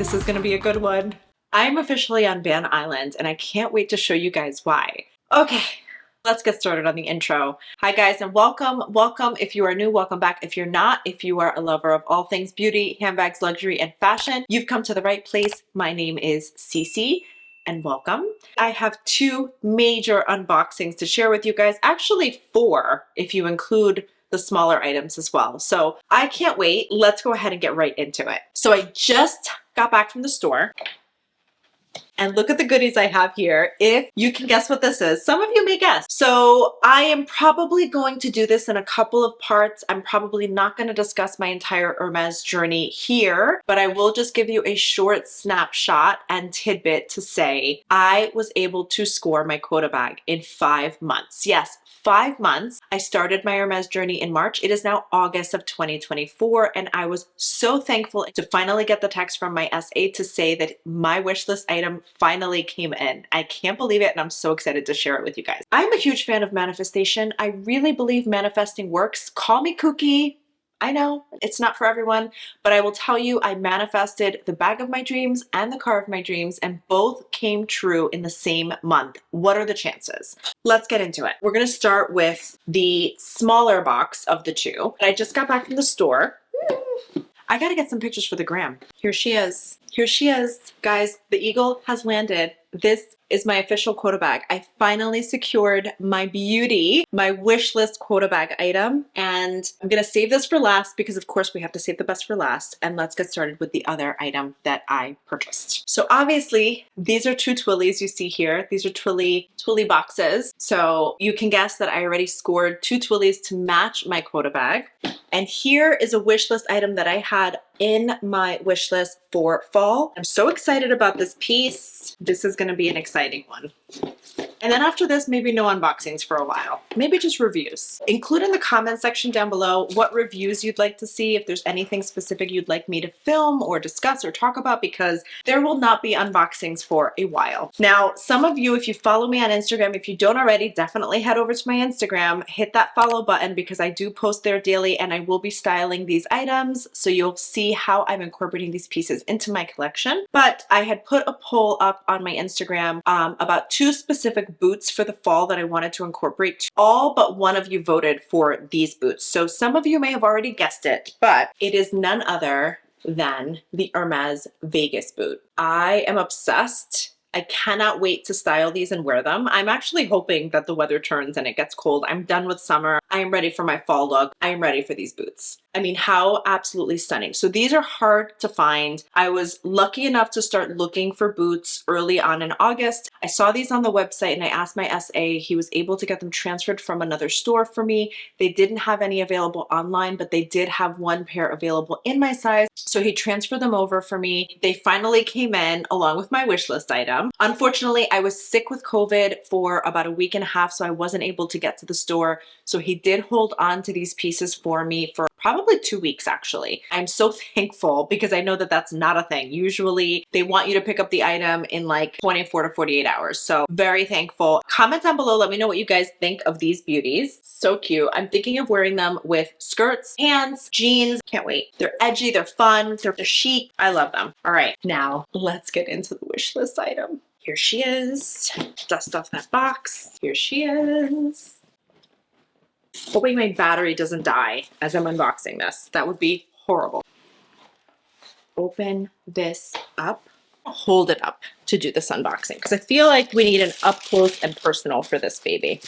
This is gonna be a good one. I'm officially on Van Island and I can't wait to show you guys why. Okay, let's get started on the intro. Hi guys and welcome. Welcome if you are new, welcome back if you're not. If you are a lover of all things beauty, handbags, luxury, and fashion, you've come to the right place. My name is Cece and welcome. I have two major unboxings to share with you guys. Actually four if you include the smaller items as well. So I can't wait. Let's go ahead and get right into it. So I just got back from the store. And look at the goodies I have here. If you can guess what this is, some of you may guess. So I am probably going to do this in a couple of parts. I'm probably not going to discuss my entire Hermes journey here, but I will just give you a short snapshot and tidbit to say I was able to score my quota bag in 5 months. Yes, 5 months. I started my Hermes journey in March. It is now August of 2024, and I was so thankful to finally get the text from my SA to say that my wish list item finally came in. I can't believe it, and I'm so excited to share it with you guys. I'm a huge fan of manifestation. I really believe manifesting works. Call me kooky. I know it's not for everyone, but I will tell you, I manifested the bag of my dreams and the car of my dreams, and both came true in the same month. What are the chances? Let's get into it. We're going to start with the smaller box of the two. I just got back from the store. I gotta get some pictures for the gram. Here she is. Here she is. Guys, the eagle has landed. This is my official quota bag. I finally secured my beauty, my wish list quota bag item. And I'm gonna save this for last because of course we have to save the best for last. And let's get started with the other item that I purchased. So obviously these are two Twillies you see here. These are Twilly boxes. So you can guess that I already scored two Twillies to match my quota bag. And here is a wish list item that I had in my wish list for fall. I'm so excited about this piece. This is going to be an exciting one. And then after this, maybe no unboxings for a while. Maybe just reviews. Include in the comment section down below what reviews you'd like to see, if there's anything specific you'd like me to film or discuss or talk about, because there will not be unboxings for a while. Now, some of you, if you follow me on Instagram, if you don't already, definitely head over to my Instagram, hit that follow button because I do post there daily and I will be styling these items. So you'll see how I'm incorporating these pieces into my collection. But I had put a poll up on my Instagram about two specific boots for the fall that I wanted to incorporate. All but one of you voted for these boots. So some of you may have already guessed it, but it is none other than the Hermes Vegas boot. I am obsessed. I cannot wait to style these and wear them. I'm actually hoping that the weather turns and it gets cold. I'm done with summer. I am ready for my fall look. I am ready for these boots. I mean, how absolutely stunning. So these are hard to find. I was lucky enough to start looking for boots early on in August. I saw these on the website and I asked my SA. He was able to get them transferred from another store for me. They didn't have any available online, but they did have one pair available in my size. So he transferred them over for me. They finally came in along with my wish list item. Unfortunately, I was sick with COVID for about a week and a half, so I wasn't able to get to the store. So he did hold on to these pieces for me for probably 2 weeks actually. I'm so thankful because I know that that's not a thing. Usually they want you to pick up the item in like 24 to 48 hours. So very thankful. Comment down below. Let me know what you guys think of these beauties. So cute. I'm thinking of wearing them with skirts, pants, jeans. Can't wait. They're edgy. They're fun. They're chic. I love them. All right. Now let's get into the wish list item. Here she is. Dust off that box. Here she is. Hoping my battery doesn't die as I'm unboxing this. That would be horrible. Open this up. Hold it up to do this unboxing because I feel like we need an up close and personal for this baby.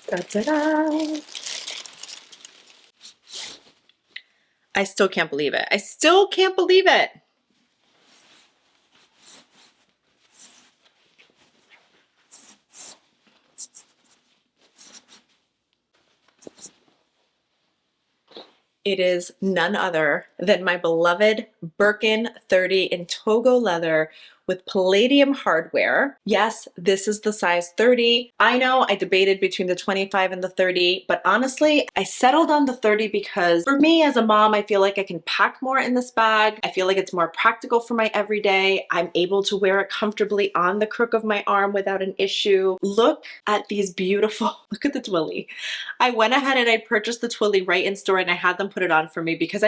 Da-da-da. I still can't believe it. I still can't believe it. It is none other than my beloved Birkin 30 in Togo leather with palladium hardware. Yes, this is the size 30. I know I debated between the 25 and the 30, but honestly, I settled on the 30 because for me as a mom, I feel like I can pack more in this bag. I feel like it's more practical for my everyday. I'm able to wear it comfortably on the crook of my arm without an issue. Look at these beautiful, look at the twilly. I went ahead and I purchased the twilly right in store and I had them put it on for me because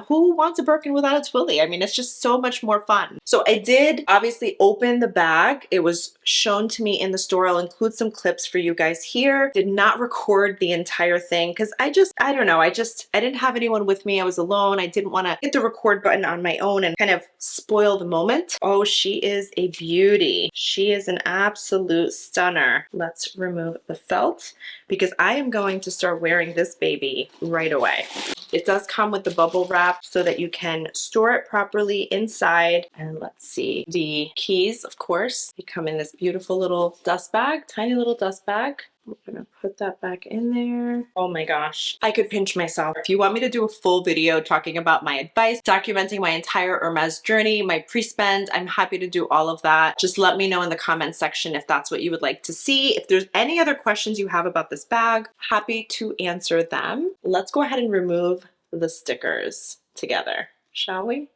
who wants a Birkin without a twilly? I mean, it's just so much more fun. So I did obviously open the bag. It was shown to me in the store. I'll include some clips for you guys here. Did not record the entire thing because I don't know. I didn't have anyone with me. I was alone. I didn't want to hit the record button on my own and kind of spoil the moment. Oh, she is a beauty. She is an absolute stunner. Let's remove the felt because I am going to start wearing this baby right away. It does come with the bubble wrap so that you can store it properly inside. And let's see, the keys, of course, they come in this beautiful little dust bag, tiny little dust bag. I'm gonna put that back in there. Oh my gosh, I could pinch myself. If you want me to do a full video talking about my advice, documenting my entire Hermes journey, my pre-spend, I'm happy to do all of that. Just let me know in the comments section if that's what you would like to see. If there's any other questions you have about this bag, happy to answer them. Let's go ahead and remove the stickers together, shall we?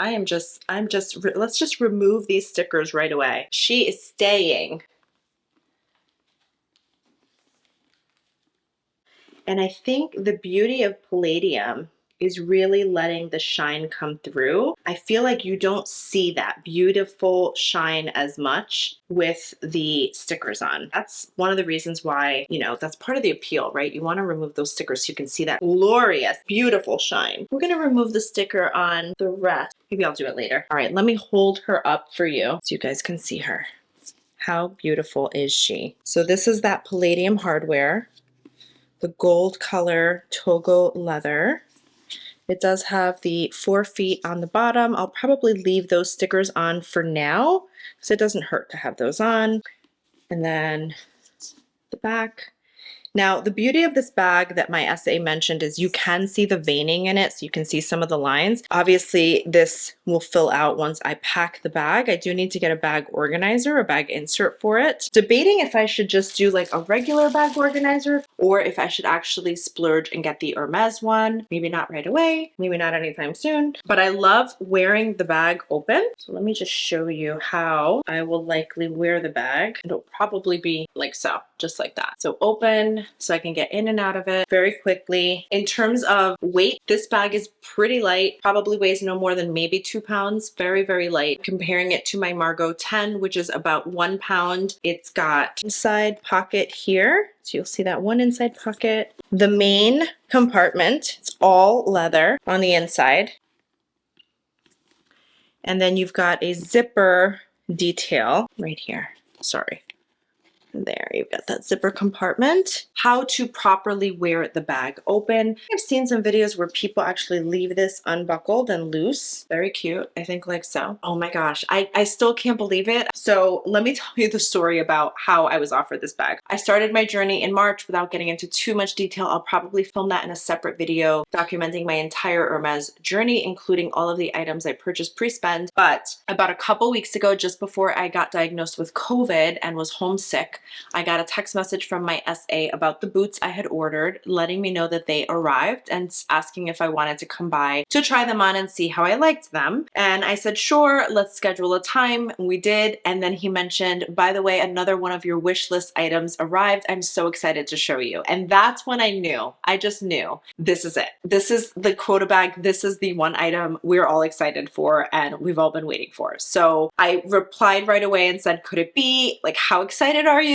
Let's just remove these stickers right away. She is staying. And I think the beauty of palladium is really letting the shine come through. I feel like you don't see that beautiful shine as much with the stickers on. That's one of the reasons why, you know, that's part of the appeal, right? You want to remove those stickers so you can see that glorious, beautiful shine. We're going to remove the sticker on the rest. Maybe I'll do it later. All right, let me hold her up for you so you guys can see her. How beautiful is she? So this is that palladium hardware, the gold color Togo leather. It does have the 4 feet on the bottom. I'll probably leave those stickers on for now because it doesn't hurt to have those on. And then the back. Now, the beauty of this bag that my SA mentioned is you can see the veining in it, so you can see some of the lines. Obviously, this will fill out once I pack the bag. I do need to get a bag organizer, a bag insert for it. Debating if I should just do like a regular bag organizer or if I should actually splurge and get the Hermes one. Maybe not right away, maybe not anytime soon, but I love wearing the bag open. So let me just show you how I will likely wear the bag. It'll probably be like so, just like that. So open, so I can get in and out of it very quickly. In terms of weight, this bag is pretty light, probably weighs no more than maybe 2 pounds, very, very light. Comparing it to my Margot 10, which is about 1 pound. It's got inside pocket here. So you'll see that one inside pocket. The main compartment, it's all leather on the inside. And then you've got a zipper detail right here. Sorry. There, you've got that zipper compartment. How to properly wear the bag open. I've seen some videos where people actually leave this unbuckled and loose. Very cute, I think like so. Oh my gosh, I still can't believe it. So let me tell you the story about how I was offered this bag. I started my journey in March without getting into too much detail. I'll probably film that in a separate video documenting my entire Hermes journey, including all of the items I purchased pre-spend. But about a couple weeks ago, just before I got diagnosed with COVID and was homesick, I got a text message from my SA about the boots I had ordered, letting me know that they arrived and asking if I wanted to come by to try them on and see how I liked them. And I said, sure, let's schedule a time. We did. And then he mentioned, by the way, another one of your wish list items arrived. I'm so excited to show you. And that's when I knew, I just knew, this is it. This is the quota bag. This is the one item we're all excited for and we've all been waiting for. So I replied right away and said, could it be? Like, how excited are you?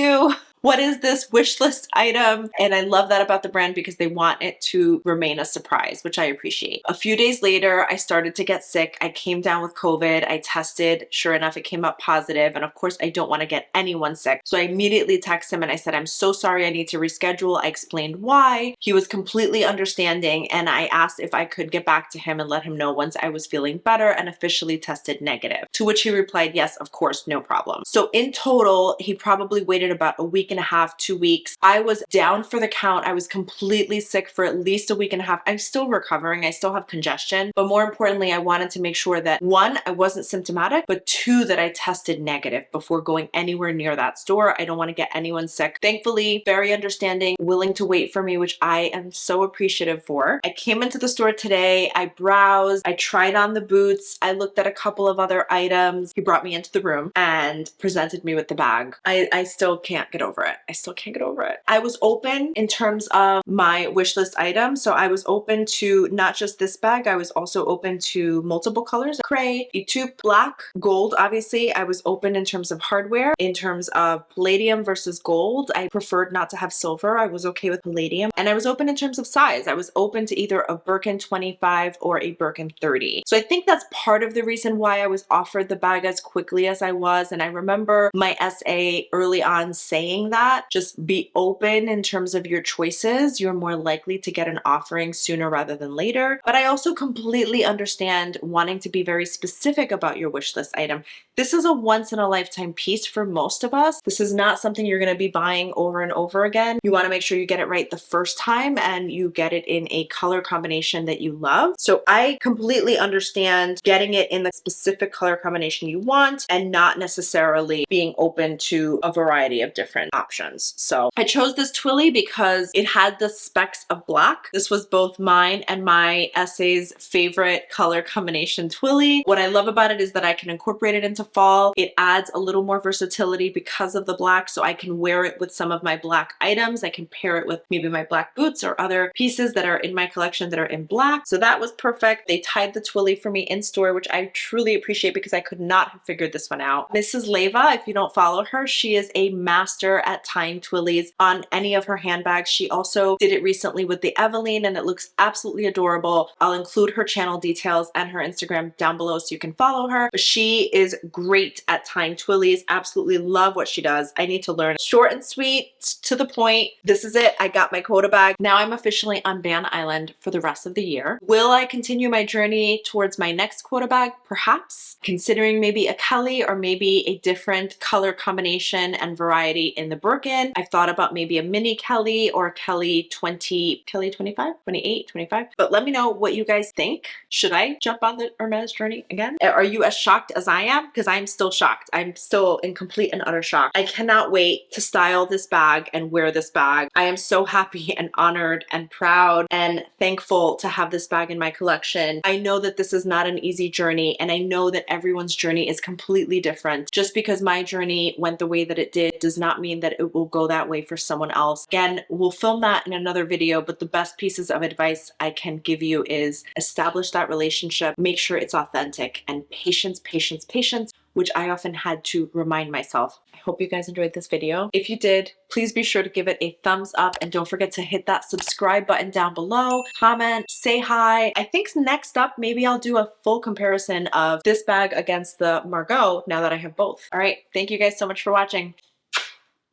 What is this wish list item? And I love that about the brand because they want it to remain a surprise, which I appreciate. A few days later, I started to get sick. I came down with COVID. I tested. Sure enough, it came up positive. And of course, I don't want to get anyone sick. So I immediately texted him and I said, I'm so sorry, I need to reschedule. I explained why. He was completely understanding. And I asked if I could get back to him and let him know once I was feeling better and officially tested negative. To which he replied, yes, of course, no problem. So in total, he probably waited about a week and and a half, 2 weeks. I was down for the count. I was completely sick for at least a week and a half. I'm still recovering. I still have congestion, but more importantly, I wanted to make sure that one, I wasn't symptomatic, but two, that I tested negative before going anywhere near that store. I don't want to get anyone sick. Thankfully, very understanding, willing to wait for me, which I am so appreciative for. I came into the store today. I browsed. I tried on the boots. I looked at a couple of other items. He brought me into the room and presented me with the bag. I still can't get over it. I still can't get over it. I was open in terms of my wish list items. So I was open to not just this bag. I was also open to multiple colors: gray, taupe, black, gold. Obviously, I was open in terms of hardware. In terms of palladium versus gold, I preferred not to have silver. I was okay with palladium. And I was open in terms of size. I was open to either a Birkin 25 or a Birkin 30. So I think that's part of the reason why I was offered the bag as quickly as I was. And I remember my SA early on saying that, just be open in terms of your choices. You're more likely to get an offering sooner rather than later. But I also completely understand wanting to be very specific about your wish list item. This is a once in a lifetime piece for most of us. This is not something you're going to be buying over and over again. You want to make sure you get it right the first time and you get it in a color combination that you love. So I completely understand getting it in the specific color combination you want and not necessarily being open to a variety of different options. So I chose this Twilly because it had the specks of black. This was both mine and my SA's favorite color combination Twilly. What I love about it is that I can incorporate it into fall. It adds a little more versatility because of the black, so I can wear it with some of my black items. I can pair it with maybe my black boots or other pieces that are in my collection that are in black. So that was perfect. They tied the Twilly for me in store, which I truly appreciate because I could not have figured this one out. Mrs. Leyva, if you don't follow her, she is a master at tying Twillies on any of her handbags. She also did it recently with the Eveline and it looks absolutely adorable. I'll include her channel details and her Instagram down below so you can follow her. But she is great at tying Twillies. Absolutely love what she does. I need to learn. Short and sweet, to the point. This is it. I got my quota bag. Now I'm officially on Van Island for the rest of the year. Will I continue my journey towards my next quota bag? Perhaps. Considering maybe a Kelly or maybe a different color combination and variety in the Birkin. I've thought about maybe a mini Kelly or Kelly 20, Kelly 25, 28, 25. But let me know what you guys think. Should I jump on the Hermes journey again? Are you as shocked as I am? Because I'm still shocked. I'm still in complete and utter shock. I cannot wait to style this bag and wear this bag. I am so happy and honored and proud and thankful to have this bag in my collection. I know that this is not an easy journey and I know that everyone's journey is completely different. Just because my journey went the way that it did does not mean that it will go that way for someone else. Again, we'll film that in another video, but the best pieces of advice I can give you is establish that relationship, make sure it's authentic, and patience, patience, patience, which I often had to remind myself. I hope you guys enjoyed this video. If you did, please be sure to give it a thumbs up and don't forget to hit that subscribe button down below, comment, say hi. I think next up, maybe I'll do a full comparison of this bag against the Margot now that I have both. All right, thank you guys so much for watching.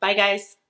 Bye guys.